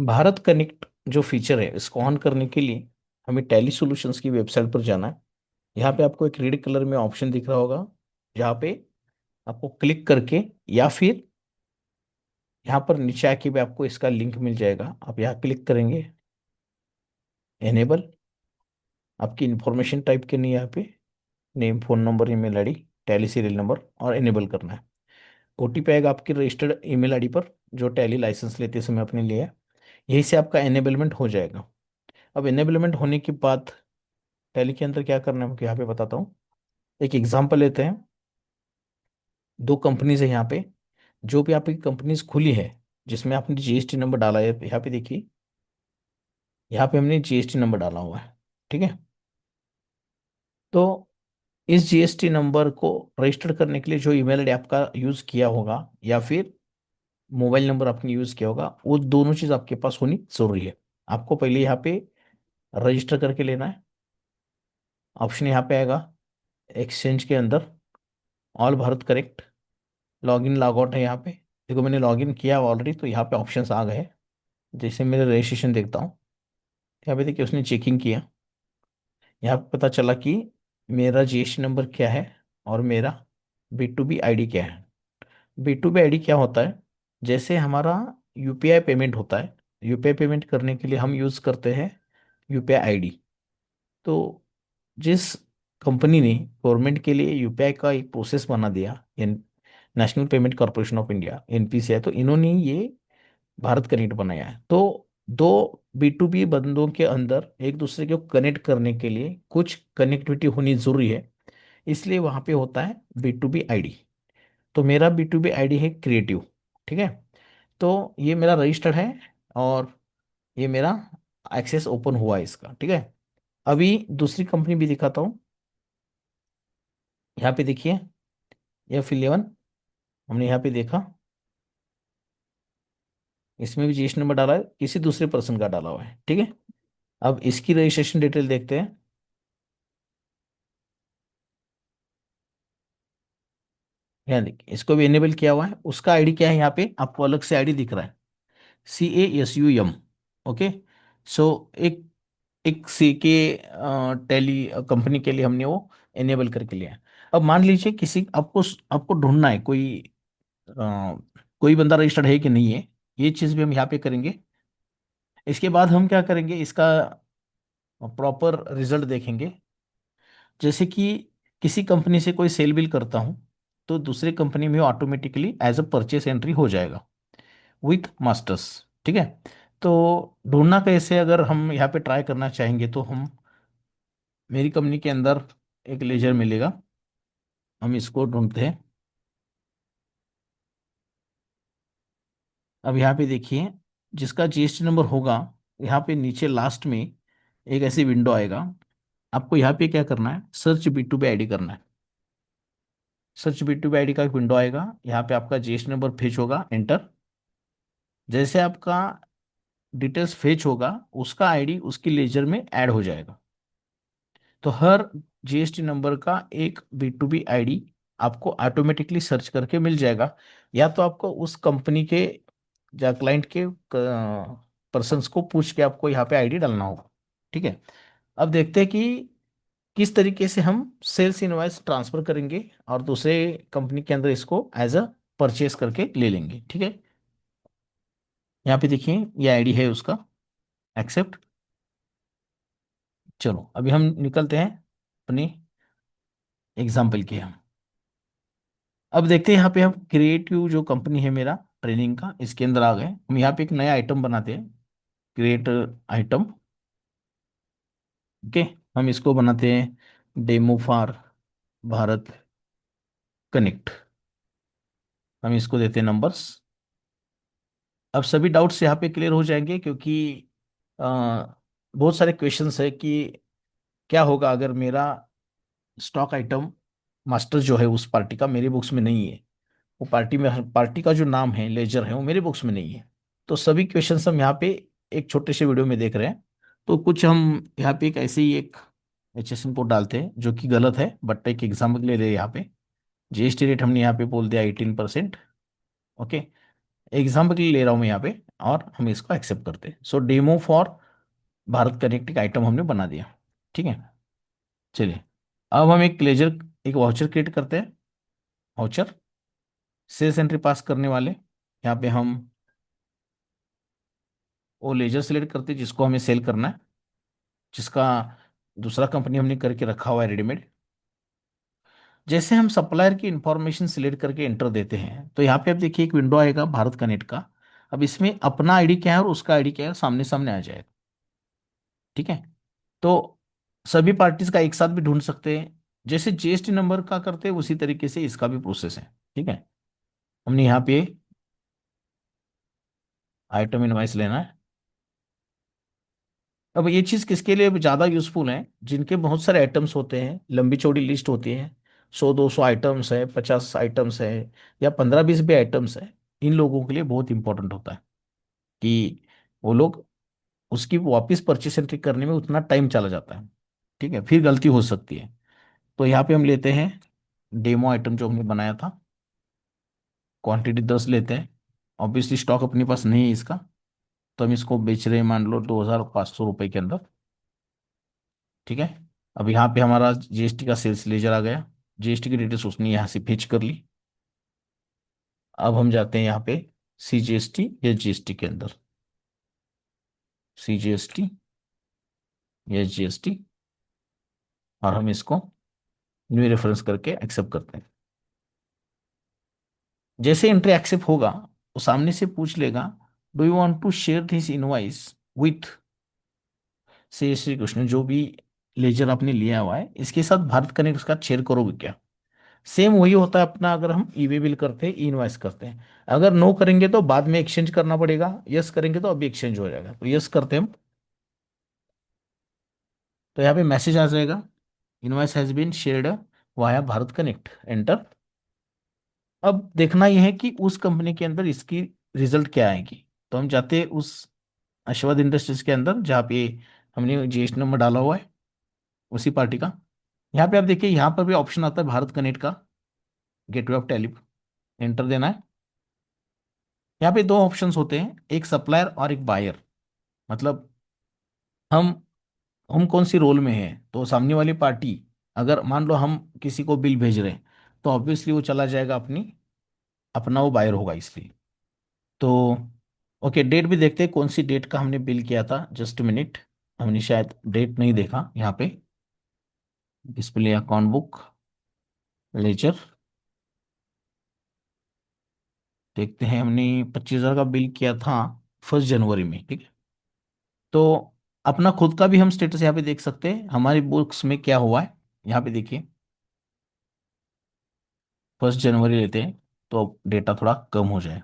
Bharat connect जो feature है इसको ऑन करने के लिए हमें टैली सॉल्यूशंस की वेबसाइट पर जाना है। यहाँ पे आपको एक रेड कलर में ऑप्शन दिख रहा होगा, जहाँ पे आपको क्लिक करके या फिर यहाँ पर नीचे आके भी आपको इसका लिंक मिल जाएगा। आप यहाँ क्लिक करेंगे, एनेबल, आपकी इंफॉर्मेशन टाइप करनी है यहाँ पे, name, phone number, email ID, tally serial number, और एनेबल करना है। ओटीपी आएगा आपकी रजिस्टर्ड ईमेल आईडी पर, जो टैली लाइसेंस लेते समय आपने लिया है। यहीं से आपका एनेबलमेंट हो जाएगा। अब एनेबलमेंट होने के बाद टैली के अंदर क्या करना है, मैं यहाँ पे बताता हूँ। एक एग्जांपल लेते हैं। दो कंपनीज है यहाँ पे। जो भी आपकी कंपनीज खुली है जिसमें आपने जीएसटी नंबर डाला है, यहाँ पे देखिए, यहाँ पे हमने जीएसटी नंबर डाला हुआ है। ठीक है। तो इस जीएसटी नंबर को रजिस्टर करने के लिए जो ईमेल आईडी आपका यूज किया होगा या फिर मोबाइल नंबर आपने यूज किया होगा, वो दोनों चीज आपके पास होनी जरूरी है। आपको पहले यहाँ पे रजिस्टर करके लेना है। ऑप्शन यहाँ पे आएगा एक्सचेंज के अंदर, all Bharat correct, login log out है यहाँ पे। देखो मैंने लॉगिन किया ऑलरेडी, तो यहाँ पे ऑप्शंस आ गए। जैसे मेरे रजिस्ट्रेशन देखता हूँ, यहाँ पे देखिए उसने चेकिंग किया। यहाँ पे पता चला कि मेरा जीएसटी नंबर क्या है और मेरा B to B I D क्या है। B to B I D क्या होता है, जैसे हमारा यूपीआई पेमेंट होता है। यूपीआई पेमेंट करने के लिए हम यूज़ करते हैं यूपीआई आईडी। तो जिस कंपनी ने गवर्नमेंट के लिए यूपीआई का एक प्रोसेस बना दिया, national payment corporation of India, NPCI, तो इन्होंने ये भारत कनेक्ट बनाया है। तो दो बी टू बी बंदों के अंदर एक दूसरे को कनेक्ट करने के लिए कुछ कनेक्टिविटी होनी जरूरी है, इसलिए वहां पे होता है बी टू बी आईडी। तो मेरा बी टू बी आईडी है क्रिएटिव। ठीक है। तो ये मेरा रजिस्टर्ड है और ये मेरा एक्सेस ओपन हुआ है इसका। ठीक है। अभी दूसरी कंपनी भी दिखाता हूँ। यहाँ पे देखिए, F11 हमने यहाँ पे देखा, इसमें भी जीएसटी नंबर डाला है, किसी दूसरे पर्सन का डाला हुआ है। ठीक है। अब इसकी रजिस्ट्रेशन डिटेल देखते हैं। यहाँ देखिए, इसको भी इनेबल किया हुआ है। उसका आईडी क्या है, यहाँ पे आपको अलग से आईडी दिख रहा है, CASUM। ओके। सो एक एक सी के टेली कंपनी के लिए हमने वो इनेबल करके लिया है। अब मान लीजिए किसी आपको आपको ढूंढना है अ, कोई बंदा रजिस्टर्ड है कि नहीं है। ये चीज़ भी हम यहाँ पे करेंगे। इसके बाद हम क्या करेंगे, इसका प्रॉपर रिजल्ट देखेंगे। जैसे कि किसी कंपनी से कोई सेल बिल करता हूँ, तो दूसरे कंपनी में automatically as a purchase entry हो जाएगा विथ मास्टर्स। ठीक है। तो ढूंढना कैसे, अगर हम यहाँ पे ट्राई करना चाहेंगे तो हम, मेरी कंपनी के अंदर एक लेजर मिलेगा, हम इसको ढूंढते हैं। अब यहाँ पे देखिए, जिसका जीएसटी नंबर होगा, यहाँ पे नीचे लास्ट में एक ऐसी विंडो आएगा। आपको यहाँ पे क्या करना है, search B to B I D करना है। Search B to B I D का एक विंडो आएगा, यहाँ पे आपका जीएसटी नंबर फेच होगा, एंटर। जैसे आपका डिटेल्स फेच होगा, उसका आईडी उसकी लेजर में ऐड हो जाएगा। तो हर जीएसटी नंबर का एक बी टू बी आईडी आपको ऑटोमेटिकली सर्च करके मिल जाएगा। या तो आपको उस कंपनी के या क्लाइंट के पर्सन्स को पूछ के आपको यहाँ पे आईडी डालना होगा। ठीक है। अब देखते हैं कि किस तरीके से हम सेल्स इनवॉइस ट्रांसफर करेंगे और दूसरे कंपनी के अंदर इसको एज अ परचेस करके ले लेंगे। ठीक है। यहाँ पे देखिए, ये आईडी है उसका, एक्सेप्ट। चलो अभी हम निकलते हैं अपने एग्जाम्पल के हम। अब देखते हैं यहाँ पे हम क्रिएटिव जो कंपनी है मेरा ट्रेनिंग का, इसके अंदर आ गए। हम यहाँ पे एक नया आइटम बनाते हैं, क्रिएट आइटम। ओके। हम इसको बनाते हैं डेमो फॉर भारत कनेक्ट। हम इसको देते हैं नंबर्स। अब सभी डाउट्स यहाँ पे क्लियर हो जाएंगे, क्योंकि अ, बहुत सारे क्वेश्चंस है कि क्या होगा अगर मेरा स्टॉक आइटम मास्टर जो है उस पार्टी का मेरे बुक्स में नहीं है। वो पार्टी का जो नाम है, लेजर है, वो मेरे बुक्स में नहीं है। तो सभी क्वेश्चंस हम यहाँ पे एक छोटे से वीडियो में देख रहे हैं। तो कुछ हम यहाँ पे एक ऐसे ही एक HSN कोड डालते हैं, जो कि गलत है, बट एक एग्जाम्पल ले रहे हैं यहाँ पे। जीएसटी रेट हमने यहाँ पे बोल दिया 18%। ओके। एग्जाम्पल के लिए ले रहा हूँ मैं यहाँ पे, और हम इसको एक्सेप्ट करते हैं। सो डेमो फॉर भारत कनेक्ट का आइटम हमने बना दिया। ठीक है, चलिए अब हम एक वाउचर क्रिएट करते हैं। वाउचर सेल्स एंट्री पास करने वाले, यहाँ पे हम वो लेजर सेलेक्ट करते हैं जिसको हमें सेल करना है, जिसका दूसरा कंपनी हमने करके रखा हुआ है रेडीमेड। जैसे हम सप्लायर की इंफॉर्मेशन सिलेक्ट करके एंटर देते हैं तो यहाँ पे आप देखिए एक विंडो आएगा भारत कनेक्ट का। अब इसमें अपना आईडी क्या है और उसका आईडी क्या है सामने सामने आ जाएगा। ठीक है, तो सभी पार्टीज का एक साथ भी ढूंढ सकते हैं। जैसे जीएसटी नंबर का करते हैं उसी तरीके से इसका भी प्रोसेस है। ठीक है, हमने यहाँ पे आइटम इनवाइस लेना है। अब ये चीज़ किसके लिए ज़्यादा यूजफुल है, जिनके बहुत सारे आइटम्स होते हैं, लंबी चौड़ी लिस्ट होती है, 100 200 आइटम्स है, 50 आइटम्स है, या 15 20 भी आइटम्स है। इन लोगों के लिए बहुत इंपॉर्टेंट होता है कि वो लोग उसकी वापस परचेस एंट्री करने में उतना टाइम चला जाता है। ठीक है, फिर गलती हो सकती है। तो यहाँ पे हम लेते हैं डेमो आइटम जो हमने बनाया था, क्वांटिटी 10 लेते हैं। ऑब्वियसली स्टॉक अपने पास नहीं है इसका, तो हम इसको बेच रहे हैं मान लो 2500 रुपये के अंदर। ठीक है, अब यहाँ पे हमारा जीएसटी का सेल्स लेजर आ गया, जीएसटी की डिटेल्स उसने यहाँ से फेच कर ली। अब हम जाते हैं यहाँ पे सीजीएसटी या जीएसटी के अंदर, सीजीएसटी या जीएसटी, और हम इसको न्यू रेफरेंस करके एक्सेप्ट करते हैं। जैसे एंट्री एक्सेप्ट होगा वो सामने से पूछ लेगा, do you want to share this invoice with से श्री कृष्ण, जो भी लेजर आपने लिया हुआ है इसके साथ भारत कनेक्ट उसका शेयर करोगे क्या। सेम वही होता है अपना, अगर हम ई वे बिल करते हैं, ई इनवॉइस करते हैं। अगर नो करेंगे तो बाद में एक्सचेंज करना पड़ेगा, यस करेंगे तो अभी एक्सचेंज हो जाएगा। तो यस करते हैं हम, तो यहाँ पे मैसेज आ जाएगा, invoice has been shared via Bharat Connect, enter. अब देखना यह है कि उस कंपनी के अंदर इसकी रिजल्ट क्या आएगी। तो हम जाते हैं उस अश्वद इंडस्ट्रीज के अंदर जहाँ पे हमने जीएसटी नंबर डाला हुआ है, उसी पार्टी का। यहाँ पे आप देखिए यहाँ पर भी ऑप्शन आता है भारत कनेक्ट का, गेटवे ऑफ टैली, एंटर देना है। यहाँ पे दो ऑप्शंस होते हैं, एक सप्लायर और एक बायर। मतलब हम हम कौन सी रोल में है, तो सामने वाली पार्टी, अगर मान लो हम किसी को बिल भेज रहे हैं तो ऑब्वियसली वो चला जाएगा अपना वो बायर होगा इसलिए। तो ओके, डेट भी देखते हैं कौन सी डेट का हमने बिल किया था, जस्ट मिनट। हमने शायद डेट नहीं देखा यहाँ पे, डिस्प्ले अकाउंट बुक लेजर, देखते हैं हमने 25,000 का बिल किया था 1 जनवरी में। ठीक है, तो अपना खुद का भी हम स्टेटस यहाँ पे देख सकते हैं, हमारी बुक्स में क्या हुआ है। यहाँ पे देखिए 1 जनवरी लेते हैं तो डेटा थोड़ा कम हो जाए।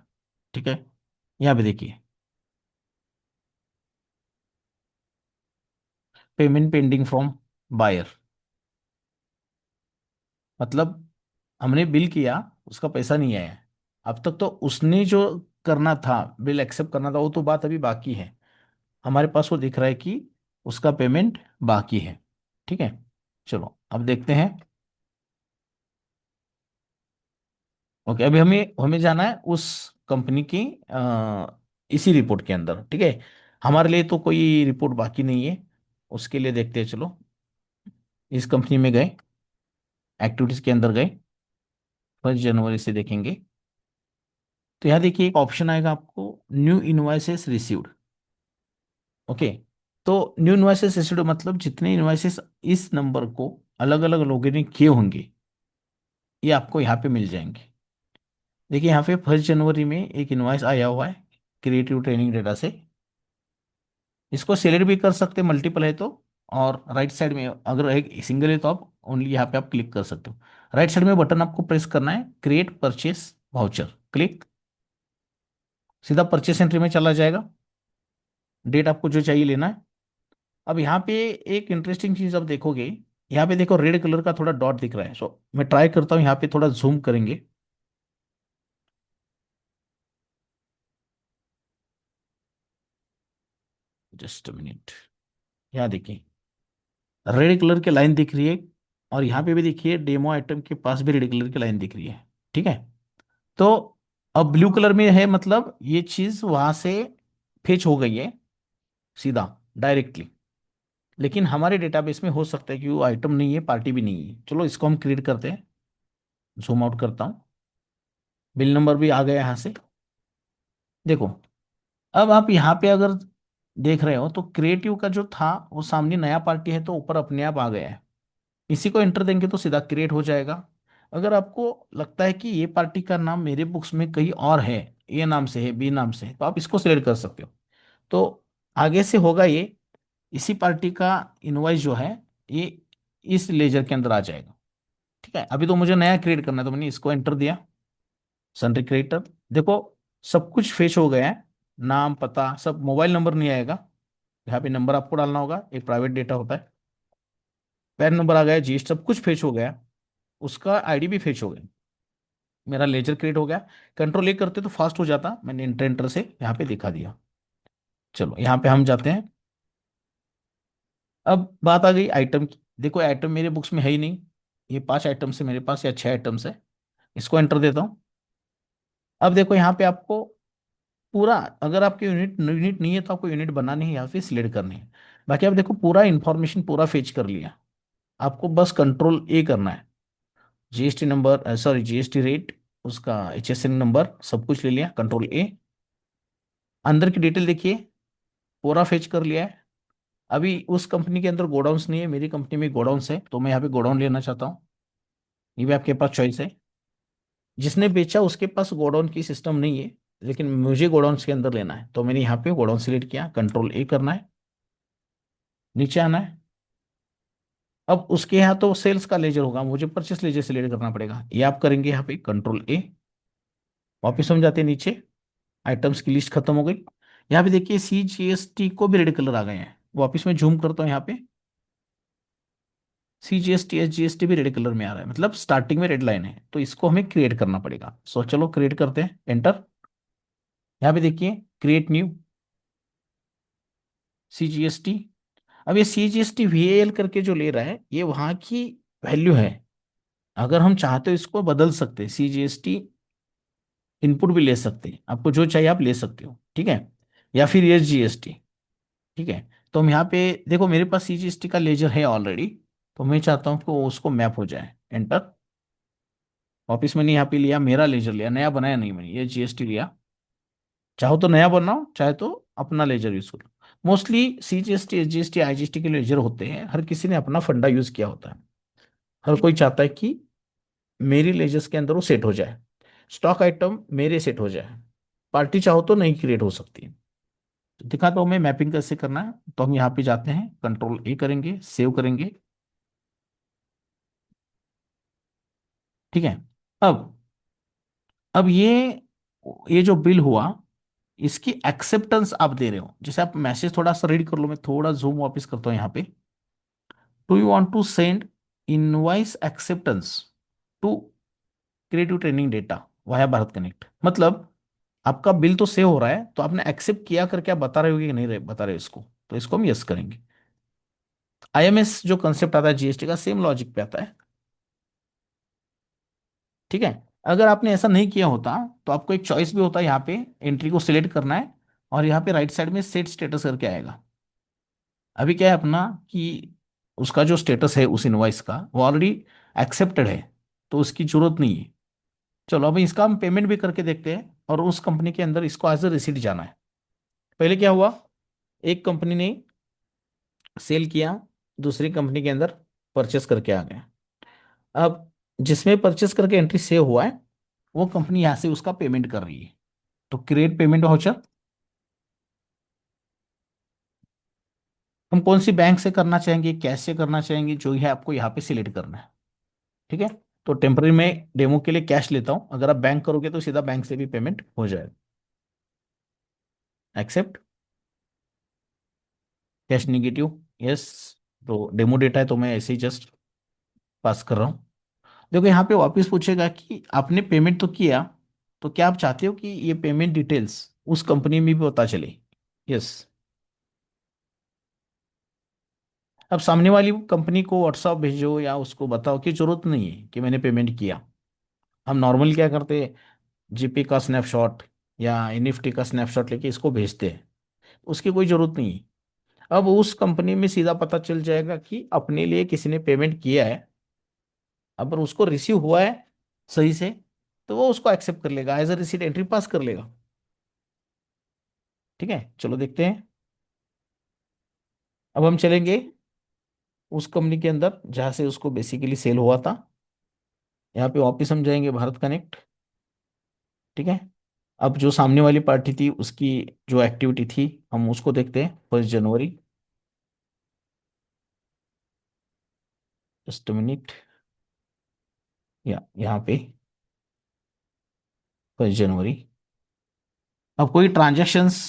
ठीक है, यहाँ पे देखिए पेमेंट पेंडिंग फ्रॉम बायर, मतलब हमने बिल किया, उसका पैसा नहीं आया है। अब तक तो उसने जो करना था, बिल एक्सेप्ट करना था, वो तो बात अभी बाकी है। हमारे पास वो दिख रहा है कि उसका पेमेंट बाकी है। ठीक है, चलो अब देखते हैं। ओके, अभी हमें हमें जाना है उस कंपनी की इसी रिपोर्ट के अंदर। ठीक है, हमारे लिए तो कोई रिपोर्ट बाकी नहीं है, उसके लिए देखते हैं। चलो इस कंपनी में गए, एक्टिविटीज के अंदर गए, 1 जनवरी से देखेंगे। तो यहाँ देखिए एक ऑप्शन आएगा आपको, न्यू इनवॉइसेस रिसीव्ड। ओके, तो न्यू इनवॉइसेस रिसीव्ड मतलब जितने इनवॉइसेस इस नंबर को अलग अलग लोगों ने किए होंगे ये आपको यहाँ पे मिल जाएंगे। देखिए यहाँ पे 1 जनवरी में एक इनवॉइस आया हुआ है क्रिएटिव ट्रेनिंग डेटा से। इसको सेलेक्ट भी कर सकते हैं मल्टीपल है तो, और राइट साइड में अगर एक सिंगल है तो आप ओनली यहाँ पे आप क्लिक कर सकते हो। राइट साइड में बटन आपको प्रेस करना है, क्रिएट परचेस वाउचर, क्लिक, सीधा परचेस एंट्री में चला जाएगा। डेट आपको जो चाहिए लेना है। अब यहाँ पे एक इंटरेस्टिंग चीज आप देखोगे, यहाँ पे देखो रेड कलर का थोड़ा डॉट दिख रहा है। सो मैं ट्राई करता हूँ, यहाँ पे थोड़ा जूम करेंगे। जस्ट मिनट, यहाँ देखिए रेड कलर की लाइन दिख रही है, और यहाँ पे भी देखिए डेमो आइटम के पास भी रेड कलर की लाइन दिख रही है। ठीक है, तो अब ब्लू कलर में है, मतलब ये चीज वहां से फेच हो गई है सीधा, डायरेक्टली। लेकिन हमारे डेटाबेस में हो सकता है कि वो आइटम नहीं है, पार्टी भी नहीं है। चलो इसको हम क्रिएट करते हैं। जूम आउट करता हूँ। बिल नंबर भी आ गया यहाँ से। देखो, अब आप यहाँ पे अगर देख रहे हो तो क्रिएटिव का जो था वो सामने नया पार्टी है, तो ऊपर अपने आप आ गया है। इसी को एंटर देंगे तो सीधा क्रिएट हो जाएगा। अगर आपको लगता है कि ये पार्टी का नाम मेरे बुक्स में कहीं और है, ए नाम से है, बी नाम से है, तो आप इसको सिलेक्ट कर सकते हो। तो आगे से होगा ये, इसी पार्टी का इनवॉइस जो है ये इस लेजर के अंदर आ जाएगा। ठीक है, अभी तो मुझे नया क्रिएट करना है, तो मैंने इसको एंटर दिया, सनरी क्रिएटर। देखो, सब कुछ फेच हो गया है। नाम, पता सब, मोबाइल नंबर नहीं आएगा। यहाँ पे नंबर आपको डालना होगा, एक प्राइवेट डेटा होता है। पैन नंबर आ गया, जीएसटी सब कुछ फेच हो गया। उसका आईडी भी फेच हो गया। मेरा लेजर क्रिएट हो गया। कंट्रोल ए करते तो फास्ट हो जाता, मैंने इंटर एंटर से यहाँ पे दिखा दिया। चलो यहाँ पे हम जाते हैं। अब बात आ गई आइटम की। देखो, आइटम मेरे बुक्स में है ही नहीं। ये 5 आइटम है मेरे पास, या 6 आइटम्स है। इसको एंटर देता हूँ। अब देखो यहाँ पे आपको पूरा, अगर आपके यूनिट यूनिट नहीं है तो आपको यूनिट बनानी है, यहाँ पे सिलेक्ट करनी है। बाकी आप देखो पूरा इंफॉर्मेशन पूरा फेच कर लिया। आपको बस कंट्रोल ए करना है। GST number, sorry GST rate, उसका एचएसएन नंबर सब कुछ ले लिया, कंट्रोल ए। अंदर की डिटेल देखिए, पूरा फेच कर लिया है। अभी उस कंपनी के अंदर गोडाउंस नहीं है, मेरी कंपनी में गोडाउंस है, तो मैं यहाँ पे गोडाउन लेना चाहता हूँ। ये भी आपके पास चॉइस है। जिसने बेचा उसके पास गोडाउन की सिस्टम नहीं है, लेकिन मुझे गोडाउन के अंदर लेना है, तो मैंने यहाँ पे गोडाउन सिलेक्ट किया, कंट्रोल ए करना है। नीचे आना है। अब उसके यहाँ तो सेल्स का लेजर होगा, मुझे परचेस लेजर सिलेक्ट करना पड़ेगा। ये आप करेंगे यहाँ पे कंट्रोल ए। वापिस हम जाते हैं नीचे। आइटम्स की लिस्ट खत्म हो गई। यहाँ पे देखिए CGST को भी रेड कलर आ गए हैं। वापिस मैं जूम करता हूँ यहाँ पे। CGST SGST भी रेड कलर में आ रहा है, मतलब स्टार्टिंग में रेड लाइन है, तो इसको हमें क्रिएट करना पड़ेगा। सो चलो क्रिएट करते हैं, एंटर। यहाँ पे देखिए, क्रिएट न्यू CGST। अब ये CGST VAL करके जो ले रहा है, ये वहाँ की वैल्यू है। अगर हम चाहते हो इसको बदल सकते हैं, CGST इनपुट भी ले सकते हैं, आपको जो चाहिए आप ले सकते हो, ठीक है। या फिर SGST। ठीक है। तो हम यहाँ पे देखो, मेरे पास CGST का लेजर है ऑलरेडी, तो मैं चाहता हूँ कि वो उसको मैप हो जाए, एंटर। वापिस मैंने यहाँ पे लिया, मेरा लेजर लिया, नया बनाया नहीं मैंने, ये GST लिया। चाहो तो नया बनाओ, चाहे तो अपना लेजर यूज करो। मोस्टली CGST SGST IGST के लेजर होते हैं, हर किसी ने अपना फंडा यूज किया होता है। हर कोई चाहता है कि मेरी लेजर्स के अंदर वो सेट हो जाए, स्टॉक आइटम मेरे सेट हो जाए। पार्टी चाहो तो नहीं क्रिएट हो सकती है। तो दिखाता हूँ मैं मैपिंग कैसे करना है। तो हम यहाँ पे जाते हैं, कंट्रोल ए करेंगे, सेव करेंगे। ठीक है। अब अब ये जो बिल हुआ, इसकी एक्सेप्टेंस आप दे रहे हो। जैसे आप मैसेज थोड़ा सा रीड कर लो, मैं थोड़ा जूम वापस करता हूँ यहाँ पे। Do you want to send invoice acceptance to creative training data via Bharat Connect, मतलब आपका बिल तो सेव हो रहा है, तो आपने एक्सेप्ट किया करके आप बता रहे हो कि नहीं बता रहे हो इसको, तो इसको हम यस करेंगे। IMS जो कंसेप्ट आता है GST का, सेम लॉजिक पे आता है। ठीक है। अगर आपने ऐसा नहीं किया होता तो आपको एक चॉइस भी होता है, यहाँ पे एंट्री को सिलेक्ट करना है, और यहाँ पे राइट साइड में सेट स्टेटस करके आएगा। अभी क्या है अपना कि उसका जो स्टेटस है उस इनवॉइस का, वो ऑलरेडी एक्सेप्टेड है, तो उसकी जरूरत नहीं है। चलो अभी इसका हम पेमेंट भी करके देखते हैं, और उस कंपनी के अंदर इसको एज अ रिसीट जाना है। पहले क्या हुआ, एक कंपनी ने सेल किया, दूसरी कंपनी के अंदर परचेस करके आ गया। अब जिसमें परचेस करके एंट्री सेव हुआ है, वो कंपनी यहाँ से उसका पेमेंट कर रही है। तो क्रिएट पेमेंट वाउचर, हम कौन सी बैंक से करना चाहेंगे, कैश से करना चाहेंगे, जो है आपको यहाँ पे सिलेक्ट करना है। ठीक है। तो टेम्पररी में डेमो के लिए कैश लेता हूँ, अगर आप बैंक करोगे तो सीधा बैंक से भी पेमेंट हो जाएगा। Accept, cash negative, yes. तो डेमो डेटा है, तो मैं ऐसे ही जस्ट पास कर रहा हूँ। देखो यहाँ पे वापस पूछेगा कि आपने पेमेंट तो किया, तो क्या आप चाहते हो कि ये पेमेंट डिटेल्स उस कंपनी में भी पता चले। यस। अब सामने वाली कंपनी को व्हाट्सअप भेजो या उसको बताओ कि जरूरत नहीं है कि मैंने पेमेंट किया। हम नॉर्मल क्या करते हैं, जीपी का स्नैपशॉट या एनएफटी का स्नैपशॉट लेके इसको भेजते हैं, उसकी कोई जरूरत नहीं है। अब उस कंपनी में सीधा पता चल जाएगा कि अपने लिए किसी ने पेमेंट किया है, अगर उसको रिसीव हुआ है सही से, तो वो उसको एक्सेप्ट कर लेगा, as a receipt entry pass कर लेगा। ठीक है, चलो देखते हैं। अब हम चलेंगे उस कंपनी के अंदर जहां से उसको बेसिकली सेल हुआ था। यहाँ पे वापिस हम जाएंगे भारत कनेक्ट। ठीक है, अब जो सामने वाली पार्टी थी उसकी जो एक्टिविटी थी हम उसको देखते हैं। 1 जनवरी, जस्ट मिनट, या यहाँ पे 1 जनवरी। अब कोई ट्रांजैक्शंस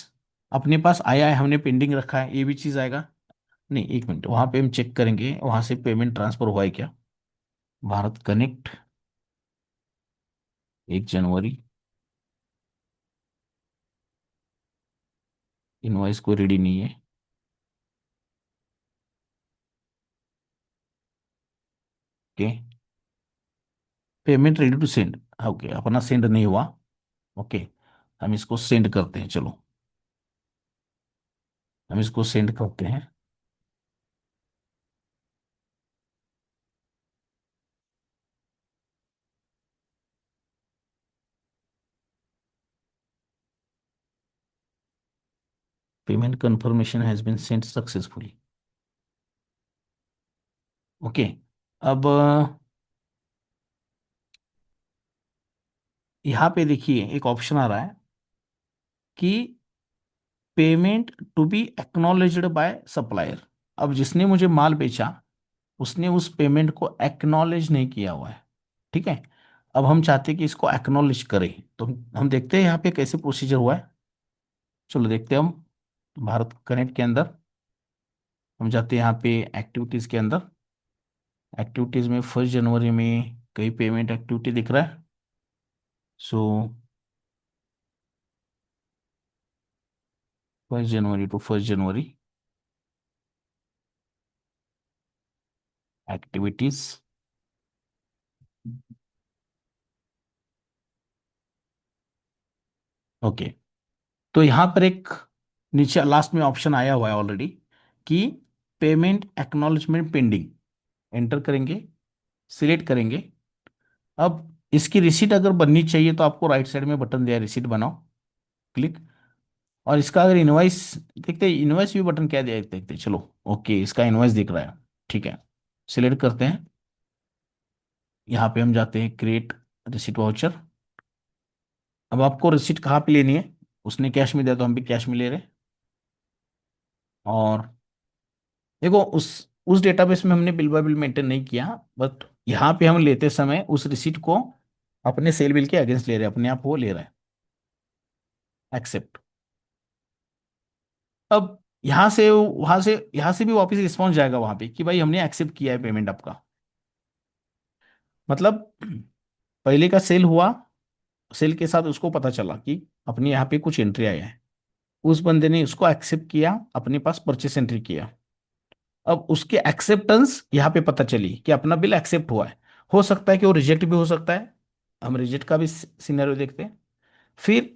अपने पास आया है, हमने पेंडिंग रखा है, ये भी चीज़ आएगा। नहीं, 1 मिनट, वहाँ पे हम चेक करेंगे वहाँ से पेमेंट ट्रांसफर हुआ है क्या। भारत कनेक्ट, 1 जनवरी, इनवॉइस कोई रेडी नहीं है। Okay, payment ready to send. Okay, अपना सेंड नहीं हुआ। ओके, हम इसको सेंड करते हैं, चलो हम इसको सेंड करते हैं। Payment confirmation has been send successfully. Okay, अब यहाँ पे देखिए एक ऑप्शन आ रहा है कि payment to be acknowledged by supplier. अब जिसने मुझे माल बेचा उसने उस पेमेंट को एक्नॉलेज नहीं किया हुआ है। ठीक है, अब हम चाहते हैं कि इसको एक्नॉलेज करें, तो हम देखते हैं यहाँ पे कैसे प्रोसीजर हुआ है। चलो देखते हैं हम। भारत कनेक्ट के अंदर हम जाते हैं, यहाँ पे एक्टिविटीज के अंदर। एक्टिविटीज में 1 जनवरी में कई पेमेंट एक्टिविटी दिख रहा है। सो 1 जनवरी टू 1 जनवरी एक्टिविटीज। ओके, तो यहाँ पर एक नीचे लास्ट में ऑप्शन आया हुआ है ऑलरेडी कि पेमेंट एक्नॉलेजमेंट पेंडिंग। एंटर करेंगे, सिलेक्ट करेंगे। अब इसकी रिसीट अगर बननी चाहिए तो आपको राइट साइड में बटन दिया है, रिसीट बनाओ, क्लिक। और इसका अगर इनवॉइस देखते हैं, इनवॉइस भी बटन क्या दिया है देखते हैं। चलो ओके, इसका इनवॉइस दिख रहा है। ठीक है, सिलेक्ट करते हैं। यहाँ पे हम जाते हैं क्रिएट रिसीट वाउचर। अब आपको रिसीट कहाँ पे लेनी है, उसने कैश में दिया तो हम भी कैश में ले रहे हैं। और देखो उस डेटाबेस में हमने बिल बाय बिल मेंटेन नहीं किया, बट यहाँ पे हम लेते समय उस रिसीट को अपने सेल बिल के अगेंस्ट ले रहे हैं, अपने आप वो ले रहा है। एक्सेप्ट। अब यहाँ से भी वापस रिस्पॉन्स जाएगा वहां पे कि भाई हमने एक्सेप्ट किया है पेमेंट आपका। मतलब पहले का सेल हुआ, सेल के साथ उसको पता चला कि अपने यहाँ पे कुछ एंट्री आया है, उस बंदे ने उसको एक्सेप्ट किया, अपने पास परचेस एंट्री किया। अब उसके एक्सेप्टेंस यहाँ पे पता चली कि अपना बिल एक्सेप्ट हुआ है। हो सकता है कि वो रिजेक्ट भी हो सकता है, हम रिजेक्ट का भी सिनेरियो देखते हैं। फिर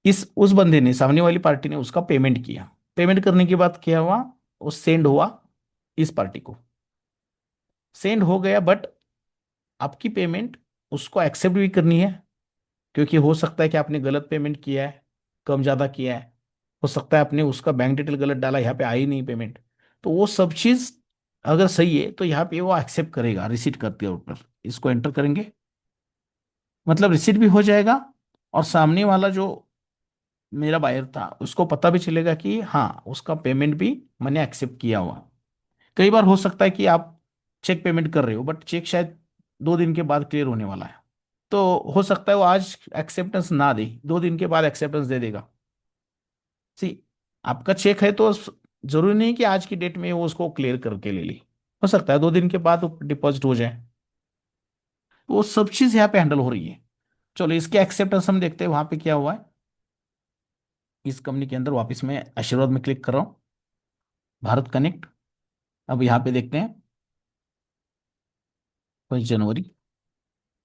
इस उस बंदे ने, सामने वाली पार्टी ने उसका पेमेंट किया। पेमेंट करने के बाद क्या हुआ, वो सेंड हुआ इस पार्टी को, सेंड हो गया। बट आपकी पेमेंट उसको एक्सेप्ट भी करनी है, क्योंकि हो सकता है कि आपने गलत पेमेंट किया है, कम ज़्यादा किया है। हो सकता है आपने उसका बैंक डिटेल गलत डाला, यहाँ पे आई नहीं पेमेंट। तो वो सब चीज़ अगर सही है तो यहाँ पे वो एक्सेप्ट करेगा रिसीट करते ऊपर। इसको एंटर करेंगे, मतलब रिसीट भी हो जाएगा, और सामने वाला जो मेरा बायर था उसको पता भी चलेगा कि हाँ उसका पेमेंट भी मैंने एक्सेप्ट किया हुआ। कई बार हो सकता है कि आप चेक पेमेंट कर रहे हो बट चेक शायद 2 दिन के बाद क्लियर होने वाला है, तो हो सकता है वो आज एक्सेप्टेंस ना दे, 2 दिन के बाद एक्सेप्टेंस दे देगा। सी, आपका चेक है तो जरूरी नहीं कि आज की डेट में वो उसको क्लियर करके ले ली, हो सकता है 2 दिन के बाद वो डिपॉजिट हो जाए। तो वो सब चीज यहाँ पे हैंडल हो रही है। चलो इसके एक्सेप्टेंस हम देखते हैं वहां पे क्या हुआ है। इस कंपनी के अंदर वापस मैं आशीर्वाद में क्लिक कर रहा हूँ, भारत कनेक्ट। अब यहाँ पे देखते हैं 1 जनवरी,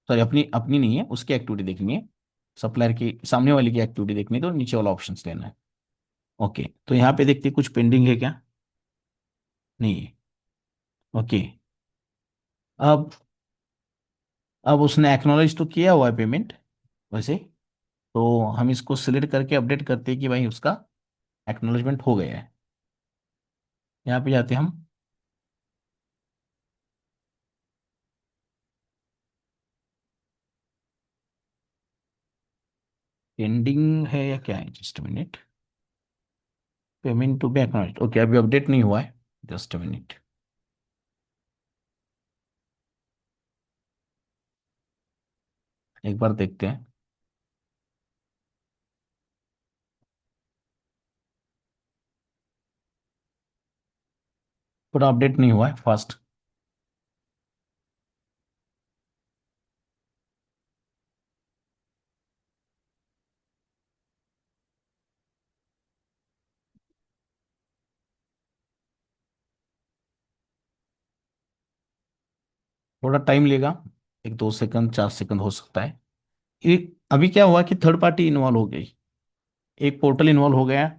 सॉरी अपनी अपनी नहीं है, उसकी एक्टिविटी देखनी है। सप्लायर की सामने वाली की एक्टिविटी देखनी है तो नीचे वाला ऑप्शन लेना है। ओके, तो यहाँ पे देखते हैं कुछ पेंडिंग है क्या। नहीं है। ओके। अब अब उसने एक्नॉलेज तो किया हुआ है पेमेंट वैसे, तो हम इसको सिलेक्ट करके अपडेट करते हैं कि भाई उसका एक्नॉलेजमेंट हो गया है। यहाँ पे जाते हैं हम। पेंडिंग है या क्या है, just minute. Payment to be acknowledge, okay, अभी अपडेट नहीं हुआ है। Just minute. एक बार देखते हैं। थोड़ा अपडेट नहीं हुआ है फास्ट। थोड़ा टाइम लेगा, एक 2 सेकंड 4 सेकंड हो सकता है। एक अभी क्या हुआ कि थर्ड पार्टी इन्वॉल्व हो गई, एक पोर्टल इन्वॉल्व हो गया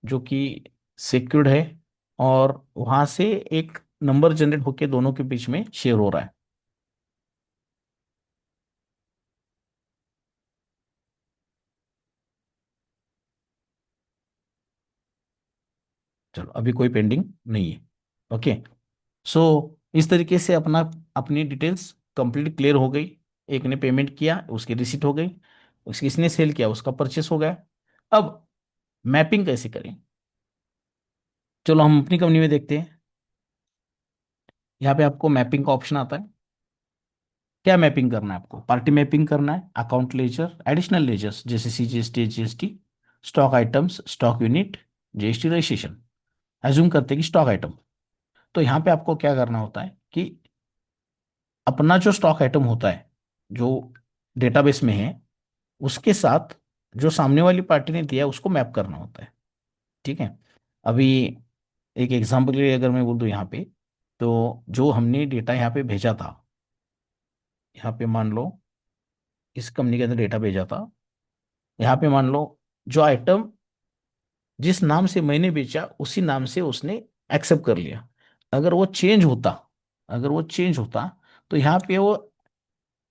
जो कि सिक्योर्ड है, और वहां से एक नंबर जनरेट होके दोनों के बीच में शेयर हो रहा है। चलो, अभी कोई पेंडिंग नहीं है। ओके। सो इस तरीके से अपना अपनी डिटेल्स कंप्लीट क्लियर हो गई। एक ने पेमेंट किया, उसकी रिसीट हो गई। किसने सेल किया, उसका परचेस हो गया। अब मैपिंग कैसे करें, चलो हम अपनी कंपनी में देखते हैं। यहाँ पे आपको मैपिंग का ऑप्शन आता है। क्या मैपिंग करना है आपको, पार्टी मैपिंग करना है, अकाउंट लेजर, एडिशनल लेजर्स जैसे CGST GST, stock items, stock unit, GST registration. Assume करते हैं कि स्टॉक आइटम। तो यहाँ पे आपको क्या करना होता है कि अपना जो स्टॉक आइटम होता है जो डेटाबेस में है, उसके साथ जो सामने वाली पार्टी ने दिया है उसको मैप करना होता है। ठीक है। अभी एक एग्जांपल के लिए अगर मैं बोल दूं यहाँ पे, तो जो हमने डेटा यहाँ पे भेजा था, यहाँ पे मान लो इस कंपनी के अंदर डेटा भेजा था, यहाँ पे मान लो जो आइटम जिस नाम से मैंने बेचा उसी नाम से उसने एक्सेप्ट कर लिया। अगर वो चेंज होता, अगर वो चेंज होता, तो यहाँ पे वो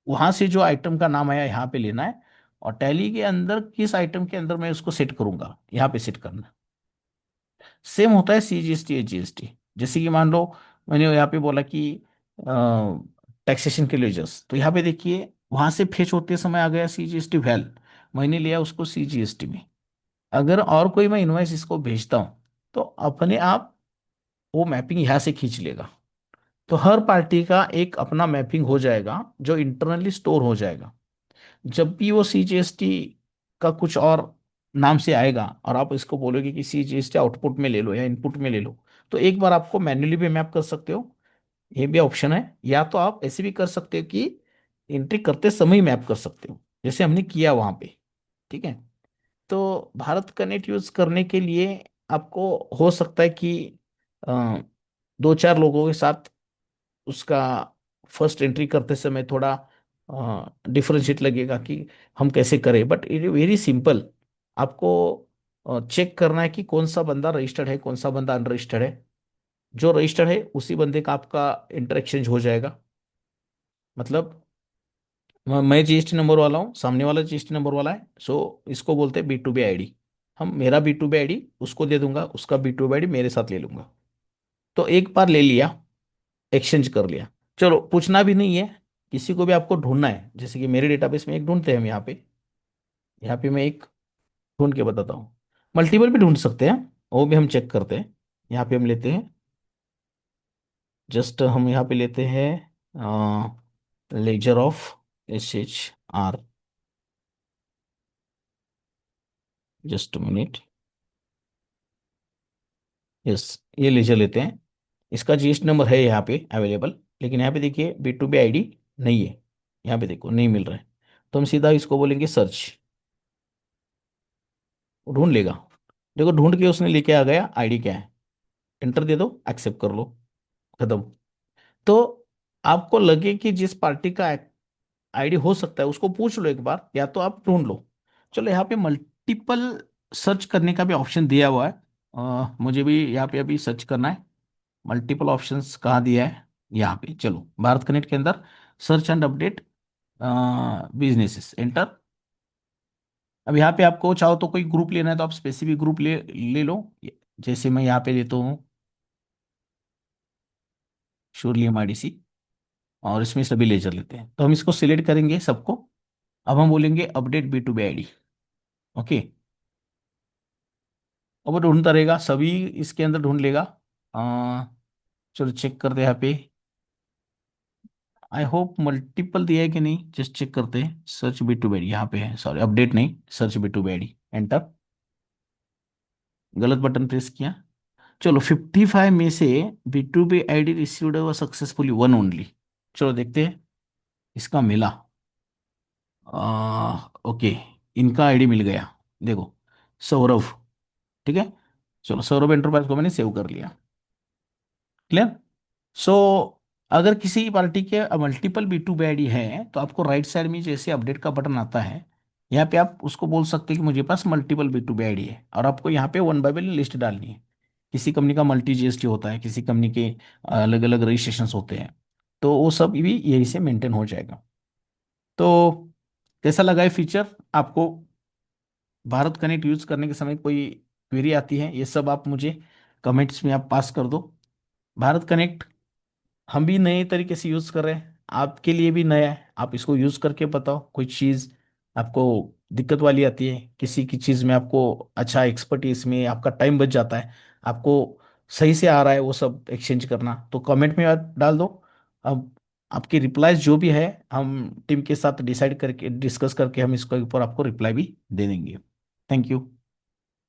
वहां से जो आइटम का नाम आया यहाँ पे लेना है, और टैली के अंदर किस आइटम के अंदर मैं उसको सेट करूंगा यहाँ पे सेट करना। सेम होता है CGST या GST। जैसे कि मान लो मैंने यहाँ पे बोला कि टैक्सेशन के लेजर्स, तो यहाँ पे देखिए वहां से फेच होते समय आ गया CGST वैल, मैंने लिया उसको CGST में। अगर और कोई मैं इनवॉइस इसको भेजता हूँ तो अपने आप वो मैपिंग यहाँ से खींच लेगा। तो हर पार्टी का एक अपना मैपिंग हो जाएगा जो इंटरनली स्टोर हो जाएगा। जब भी वो CGST का कुछ और नाम से आएगा और आप इसको बोलोगे कि CGST आउटपुट में ले लो या इनपुट में ले लो, तो एक बार आपको मैन्युअली भी मैप कर सकते हो, ये भी ऑप्शन है। या तो आप ऐसे भी कर सकते हो कि एंट्री करते समय ही मैप कर सकते हो, जैसे हमने किया वहां पे। ठीक है। तो भारत का नेट यूज करने के लिए आपको हो सकता है कि अ, 2 4 लोगों के साथ उसका फर्स्ट एंट्री करते समय थोड़ा डिफरेंशिएट लगेगा कि हम कैसे करें, बट इट वेरी सिंपल। आपको चेक करना है कि कौन सा बंदा रजिस्टर्ड है, कौन सा बंदा अनरजिस्टर्ड है। जो रजिस्टर्ड है उसी बंदे का आपका इंटर एक्सचेंज हो जाएगा। मतलब मैं GST नंबर वाला हूँ, सामने वाला GST नंबर वाला है, सो इसको बोलते हैं B2B ID। हम मेरा B2B ID उसको दे दूंगा, उसका B2B ID मेरे साथ ले लूंगा। तो एक बार ले लिया, एक्सचेंज कर लिया। चलो, पूछना भी नहीं है, किसी को भी आपको ढूंढना है, जैसे कि मेरे डेटाबेस में एक ढूंढते हैं हम यहाँ पे मैं एक ढूंढ के बताता हूँ। मल्टीपल भी ढूंढ सकते हैं, वो भी हम चेक करते हैं। यहाँ पे हम लेते हैं, जस्ट हम यहाँ पे लेते हैं laser of SHR। Just minute. Yes, ये लेजर लेते हैं। इसका GST नंबर है यहाँ पे अवेलेबल, लेकिन यहाँ पे देखिए B2B ID नहीं है। यहाँ पे देखो नहीं मिल रहा है, तो हम सीधा इसको बोलेंगे सर्च। वो ढूंढ लेगा। देखो ढूंढ के उसने लेके आ गया ID क्या है, एंटर दे दो, एक्सेप्ट कर लो, खत्म। तो आपको लगे कि जिस पार्टी का आईडी हो सकता है, उसको पूछ लो एक बार, या तो आप ढूंढ लो। चलो, यहाँ पे मल्टीपल सर्च करने का भी ऑप्शन दिया हुआ है। मुझे भी यहाँ पे अभी सर्च करना है। मल्टीपल ऑप्शंस कहाँ दिया है? यहाँ पे। चलो, भारत कनेक्ट के अंदर search and update businesses, enter. अब यहाँ पे आपको चाहो तो कोई ग्रुप लेना है तो आप स्पेसिफिक ग्रुप ले ले लो। जैसे मैं यहाँ पे लेता हूँ शोरलियम आईडीसी, और इसमें सभी लेजर लेते हैं, तो हम इसको सिलेक्ट करेंगे सबको। अब हम बोलेंगे update B to B ID. Okay. अब वो ढूंढता रहेगा, सभी इसके अंदर ढूंढ लेगा। आ, चलो चेक करते हैं यहाँ पे। आई होप मल्टीपल दिया है कि नहीं, जस्ट चेक करते हैं। Search B to B ID यहाँ पे है, सॉरी अपडेट नहीं, search B to B ID, enter. गलत बटन प्रेस किया। चलो, 55 में से B to B ID received successfully one only. चलो देखते हैं, इसका मिला। ओके, इनका आईडी मिल गया। देखो, सौरभ। ठीक है। चलो, सौरभ एंटरप्राइज को मैंने सेव कर लिया। क्लियर। सो अगर किसी पार्टी के multiple B to B ID है, तो आपको राइट साइड में जैसे अपडेट का बटन आता है, यहाँ पे आप उसको बोल सकते हैं कि मुझे पास multiple B to B ID है, और आपको यहाँ पे वन बाय वन लिस्ट डालनी है। किसी कंपनी का मल्टी जीएसटी होता है, किसी कंपनी के अलग अलग रजिस्ट्रेशन होते हैं, तो वो सब भी यही से मेंटेन हो जाएगा। तो कैसा लगा ये फीचर आपको? भारत कनेक्ट यूज करने के समय कोई क्वेरी आती है, ये सब आप मुझे कमेंट्स में आप पास कर दो। भारत कनेक्ट हम भी नए तरीके से यूज कर रहे हैं, आपके लिए भी नया है, आप इसको यूज करके बताओ। कोई चीज आपको दिक्कत वाली आती है, किसी की चीज में आपको अच्छा एक्सपर्टीज में आपका टाइम बच जाता है, आपको सही से आ रहा है वो सब एक्सचेंज करना, तो कमेंट में आप डाल दो। अब आपकी रिप्लाईज जो भी है, हम टीम के साथ डिसाइड करके डिस्कस करके हम इसके ऊपर आपको रिप्लाई भी दे देंगे। Thank you.